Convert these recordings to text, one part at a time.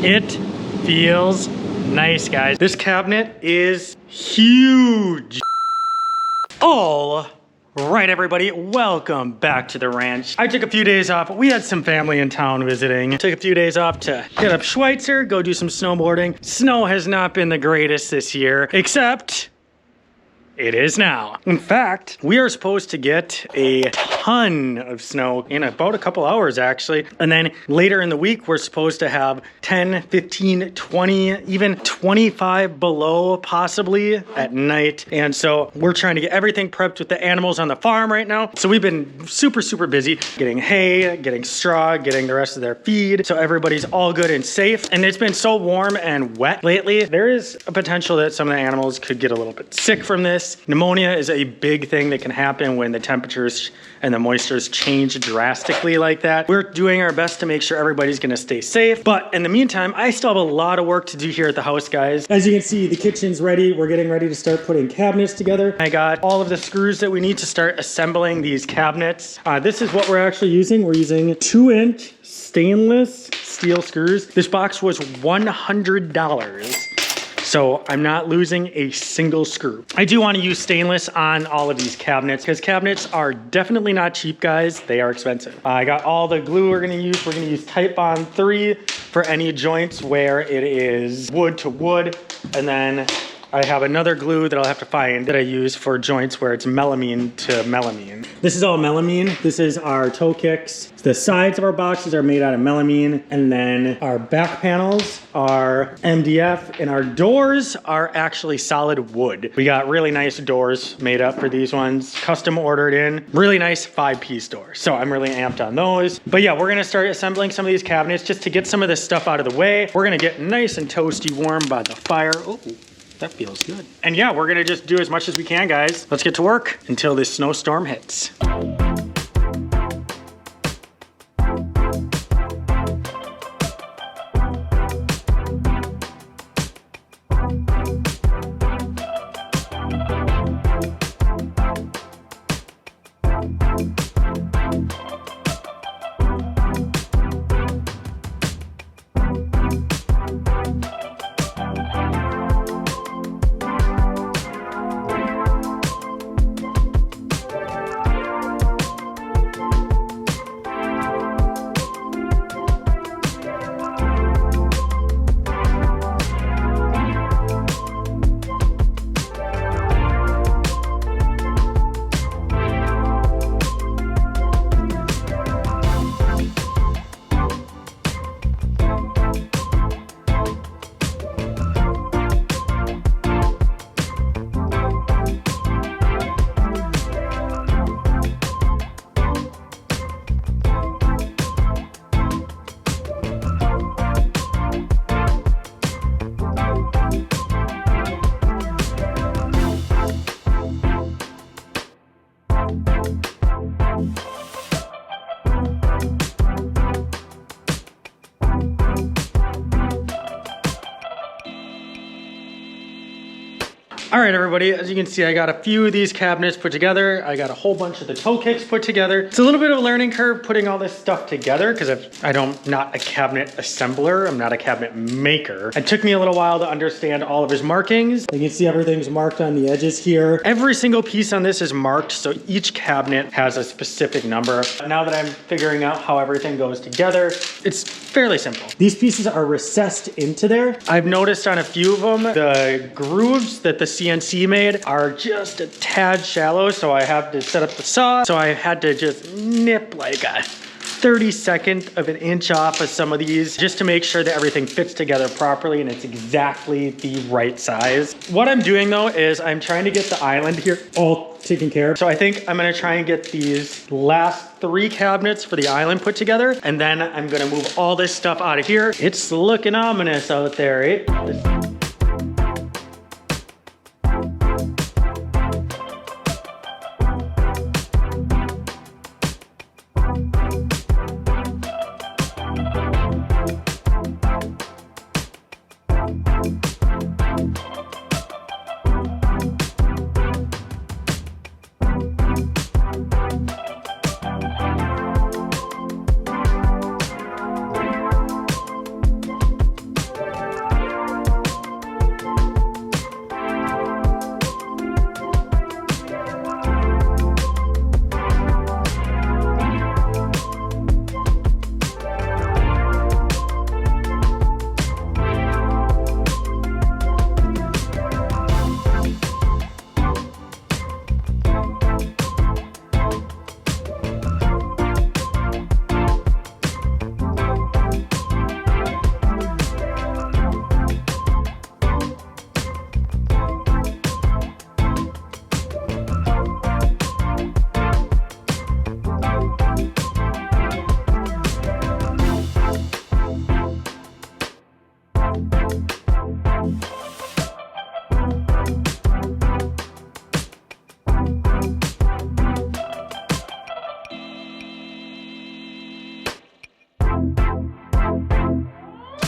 It feels nice, guys. This cabinet is huge. All right, everybody, welcome back to the ranch. I took a few days off. We had some family in town visiting. Took a few days off to hit up Schweitzer, go do some snowboarding. Snow has not been the greatest this year, except it is now. In fact, we are supposed to get a ton of snow in about a couple hours, actually. And then later in the week, we're supposed to have 10, 15, 20, even 25 below possibly at night. And so we're trying to get everything prepped with the animals on the farm right now. So we've been super busy getting hay, getting straw, getting the rest of their feed. So everybody's all good and safe. And it's been so warm and wet lately. There is a potential that some of the animals could get a little bit sick from this. Pneumonia is a big thing that can happen when the temperatures and the moistures change drastically like that. We're doing our best to make sure everybody's gonna stay safe. But in the meantime, I still have a lot of work to do here at the house, guys. As you can see, the kitchen's ready. We're getting ready to start putting cabinets together. I got all of the screws that we need to start assembling these cabinets. This is what we're actually using. We're using 2-inch stainless steel screws. This box was $100. So I'm not losing a single screw. I do want to use stainless on all of these cabinets because cabinets are definitely not cheap, guys. They are expensive. I got all the glue we're gonna use. We're gonna use Type Bond 3 for any joints where it is wood to wood. And then I have another glue that I'll have to find that I use for joints where it's melamine to melamine. This is all melamine. This is our toe kicks. The sides of our boxes are made out of melamine, and then our back panels are MDF, and our doors are actually solid wood. We got really nice doors made up for these ones, custom ordered in. Really nice 5-piece doors. So I'm really amped on those. But yeah, we're gonna start assembling some of these cabinets just to get some of this stuff out of the way. We're gonna get nice and toasty warm by the fire. Ooh. That feels good. And yeah, we're gonna just do as much as we can, guys. Let's get to work until this snowstorm hits. All right, everybody, as you can see, I got a few of these cabinets put together. I got a whole bunch of the toe kicks put together. It's a little bit of a learning curve putting all this stuff together because I'm not a cabinet assembler. I'm not a cabinet maker. It took me a little while to understand all of his markings. You can see everything's marked on the edges here. Every single piece on this is marked, so each cabinet has a specific number. Now that I'm figuring out how everything goes together, it's fairly simple. These pieces are recessed into there. I've noticed on a few of them, the grooves that the CNC made are just a tad shallow, so I have to set up the saw. So I had to just nip like a 32nd of an inch off of some of these just to make sure that everything fits together properly and it's exactly the right size. What I'm doing though is I'm trying to get the island here all taken care of. So I think I'm gonna try and get these last 3 cabinets for the island put together, and then I'm gonna move all this stuff out of here. It's looking ominous out there, eh?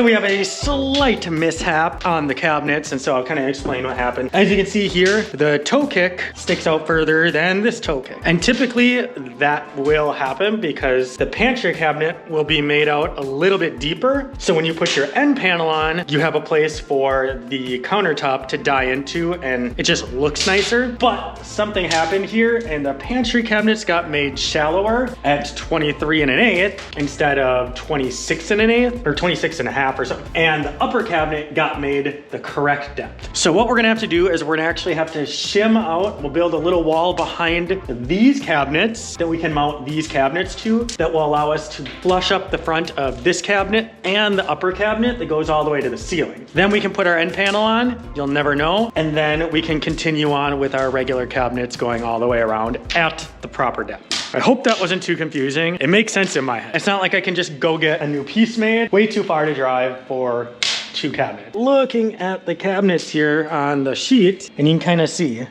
So we have a slight mishap on the cabinets, and so I'll kind of explain what happened. As you can see here, the toe kick sticks out further than this toe kick. And typically that will happen because the pantry cabinet will be made out a little bit deeper. So when you put your end panel on, you have a place for the countertop to die into, and it just looks nicer. But something happened here, and the pantry cabinets got made shallower at 23 1/8 instead of 26 1/8 or 26 1/2 or something. And the upper cabinet got made the correct depth. So what we're gonna have to do is we're gonna actually have to shim out. We'll build a little wall behind these cabinets that we can mount these cabinets to that will allow us to flush up the front of this cabinet and the upper cabinet that goes all the way to the ceiling. Then we can put our end panel on, you'll never know, and then we can continue on with our regular cabinets going all the way around at the proper depth. I hope that wasn't too confusing. It makes sense in my head. It's not like I can just go get a new piece made. Way too far to drive for 2 cabinets. Looking at the cabinets here on the sheet, and you can kind of see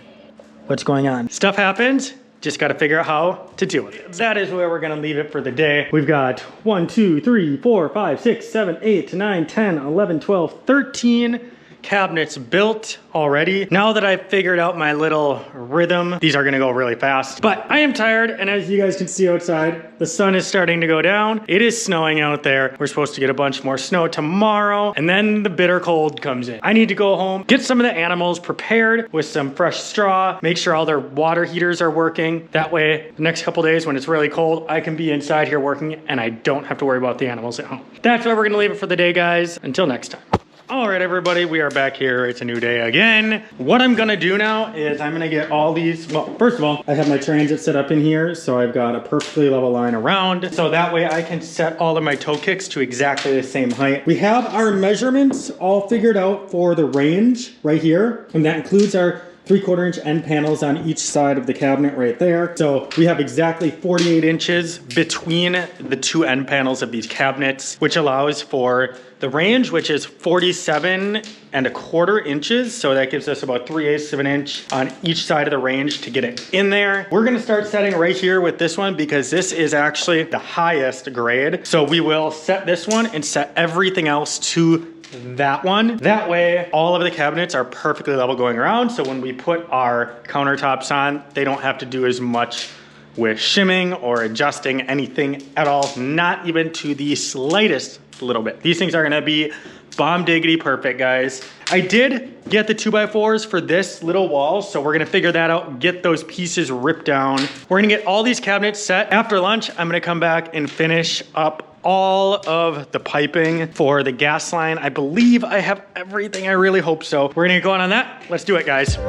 what's going on. Stuff happens, just got to figure out how to deal with it. That is where we're going to leave it for the day. We've got 1, 2, 3, 4, 5, 6, 7, 8, 9, 10, 11, 12, 13 cabinets built already. Now that I've figured out my little rhythm, these are gonna go really fast. But I am tired, and as you guys can see outside, the sun is starting to go down. It is snowing out there. We're supposed to get a bunch more snow tomorrow, and then the bitter cold comes in. I need to go home, get some of the animals prepared with some fresh straw, make sure all their water heaters are working. That way, the next couple days when it's really cold, I can be inside here working, and I don't have to worry about the animals at home. That's where we're gonna leave it for the day, guys. Until next time. All right, everybody, we are back here. It's a new day again. What I'm gonna do now is I'm gonna get all these, well, first of all, I have my transit set up in here, so I've got a perfectly level line around, so that way I can set all of my toe kicks to exactly the same height. We have our measurements all figured out for the range right here, and that includes our 3/4 inch end panels on each side of the cabinet right there. So we have exactly 48 inches between the 2 end panels of these cabinets, which allows for the range, which is 47 1/4 inches. So that gives us about 3/8 of an inch on each side of the range to get it in there. We're gonna start setting right here with this one because this is actually the highest grade. So we will set this one and set everything else to that one. That way, all of the cabinets are perfectly level going around. So when we put our countertops on, they don't have to do as much with shimming or adjusting anything at all, not even to the slightest little bit. These things are gonna be bomb diggity perfect, guys. I did get the 2x4s for this little wall, so we're gonna figure that out, get those pieces ripped down. We're gonna get all these cabinets set. After lunch, I'm gonna come back and finish up all of the piping for the gas line. I believe I have everything. I really hope so. We're gonna go on that. Let's do it, guys.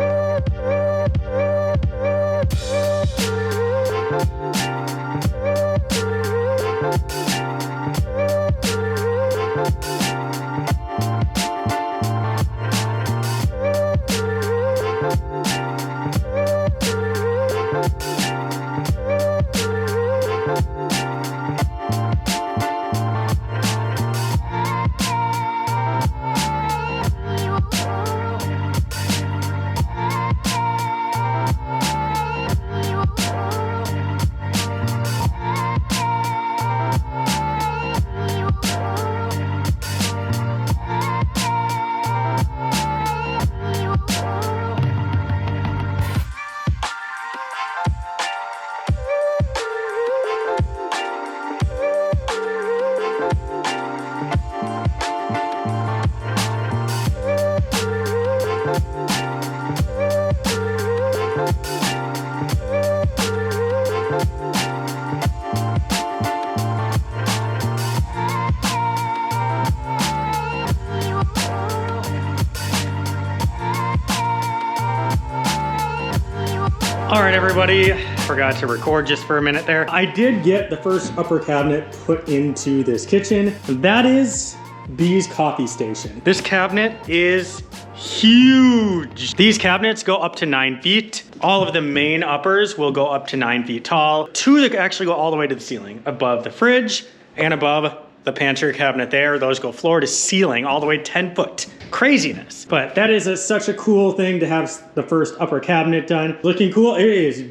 All right, everybody, forgot to record just for a minute there. I did get the first upper cabinet put into this kitchen. That is B's coffee station. This cabinet is huge. These cabinets go up to 9 feet. All of the main uppers will go up to 9 feet tall. 2 that actually go all the way to the ceiling, above the fridge and above the pantry cabinet there. Those go floor to ceiling, all the way 10 foot. Craziness. But that is such a cool thing to have the first upper cabinet done. Looking cool. It is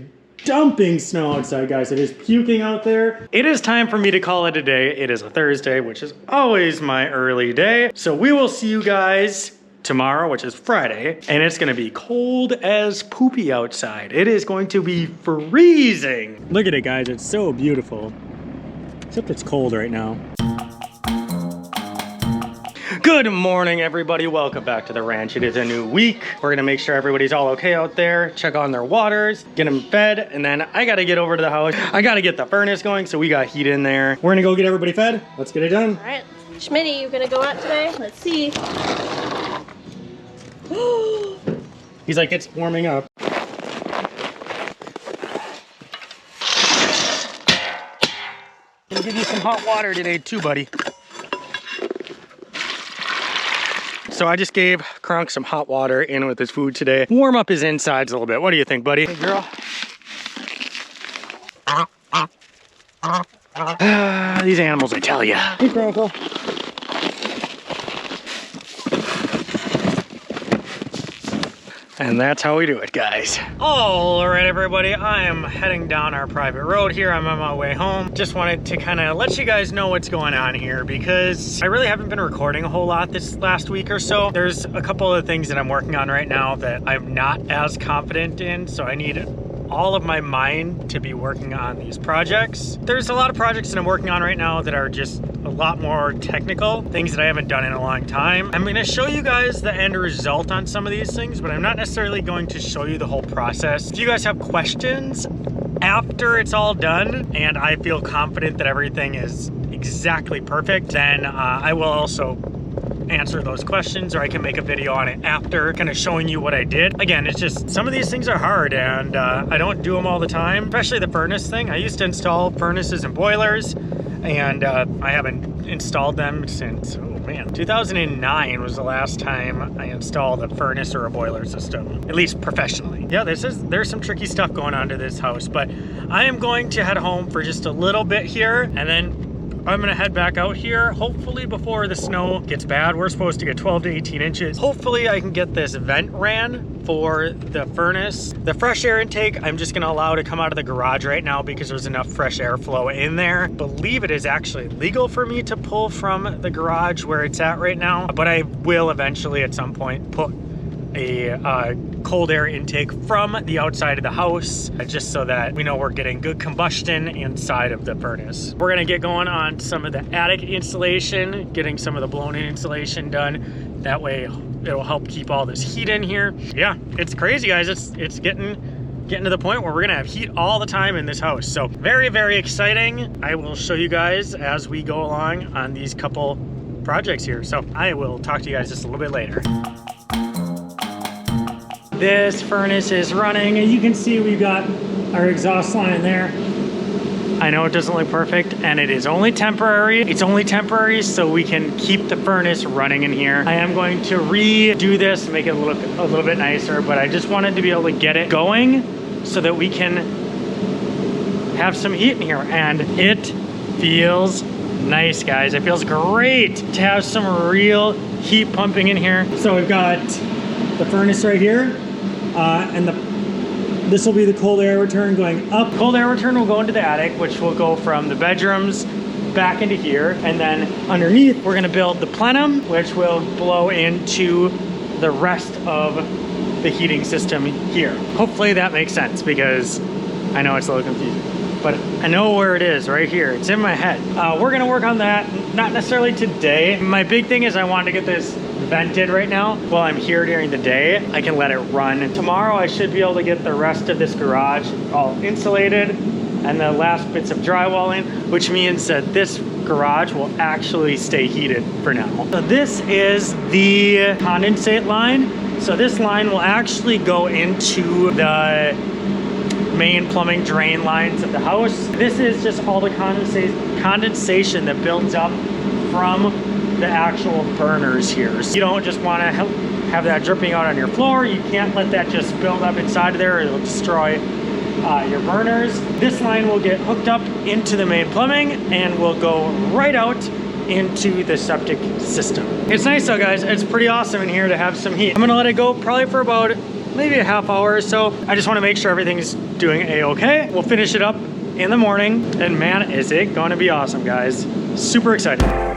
dumping snow outside, guys. It is puking out there. It is time for me to call it a day. It is a Thursday, which is always my early day. So we will see you guys tomorrow, which is Friday, and it's gonna be cold as poopy outside. It is going to be freezing. Look at it, guys. It's so beautiful. Except it's cold right now. Good morning, everybody. Welcome back to the ranch. It is a new week. We're gonna make sure everybody's all okay out there, check on their waters, get them fed, and then I gotta get over to the house. I gotta get the furnace going, so we got heat in there. We're gonna go get everybody fed. Let's get it done. All right, Schmitty, you gonna go out today? Let's see. He's like, it's warming up. Gonna give you some hot water today too, buddy. So I just gave Kronk some hot water in with his food today. Warm up his insides a little bit. What do you think, buddy? Hey, girl. These animals, I tell ya. Hey, Kronkle. And that's how we do it, guys. All right, everybody, I am heading down our private road here. I'm on my way home. Just wanted to kind of let you guys know what's going on here because I really haven't been recording a whole lot this last week or so. There's a couple of things that I'm working on right now that I'm not as confident in, so I need all of my mind to be working on these projects. There's a lot of projects that I'm working on right now that are just a lot more technical, things that I haven't done in a long time. I'm gonna show you guys the end result on some of these things, but I'm not necessarily going to show you the whole process. If you guys have questions after it's all done and I feel confident that everything is exactly perfect, then I will also answer those questions, or I can make a video on it after, kind of showing you what I did. Again, it's just some of these things are hard and I don't do them all the time, especially the furnace thing. I used to install furnaces and boilers and I haven't installed them since, oh man, 2009 was the last time I installed a furnace or a boiler system, at least professionally. Yeah, there's some tricky stuff going on to this house, but I am going to head home for just a little bit here and then I'm gonna head back out here, hopefully before the snow gets bad. We're supposed to get 12 to 18 inches. Hopefully I can get this vent ran for the furnace. The fresh air intake, I'm just gonna allow to come out of the garage right now because there's enough fresh air flow in there. I believe it is actually legal for me to pull from the garage where it's at right now, but I will eventually at some point put a cold air intake from the outside of the house just so that we know we're getting good combustion inside of the furnace. We're gonna get going on some of the attic insulation, getting some of the blown in insulation done. That way it'll help keep all this heat in here. Yeah, it's crazy, guys. It's getting to the point where we're gonna have heat all the time in this house. So very, very exciting. I will show you guys as we go along on these couple projects here. So I will talk to you guys just a little bit later. This furnace is running and you can see we've got our exhaust line there. I know it doesn't look perfect and it is only temporary. It's only temporary so we can keep the furnace running in here. I am going to redo this, make it look a little bit nicer, but I just wanted to be able to get it going so that we can have some heat in here. And it feels nice, guys. It feels great to have some real heat pumping in here. So we've got the furnace right here. And this will be the cold air return going up. Cold air return will go into the attic, which will go from the bedrooms back into here. And then underneath, we're gonna build the plenum, which will blow into the rest of the heating system here. Hopefully that makes sense because I know it's a little confusing, but I know where it is right here. It's in my head. We're gonna work on that, not necessarily today. My big thing is I want to get this vented right now while I'm here during the day. I can let it run. Tomorrow I should be able to get the rest of this garage all insulated and the last bits of drywall in, which means that this garage will actually stay heated for now. So this is the condensate line. So this line will actually go into the main plumbing drain lines of the house. This is just all the condensation that builds up from the actual burners here. So you don't just want to have that dripping out on your floor. You can't let that just build up inside of there. It'll destroy your burners. This line will get hooked up into the main plumbing and will go right out into the septic system. It's nice though, guys. It's pretty awesome in here to have some heat. I'm gonna let it go probably for about maybe a half hour or so. I just want to make sure everything's doing a-okay. We'll finish it up in the morning, and man, is it going to be awesome, guys. Super excited.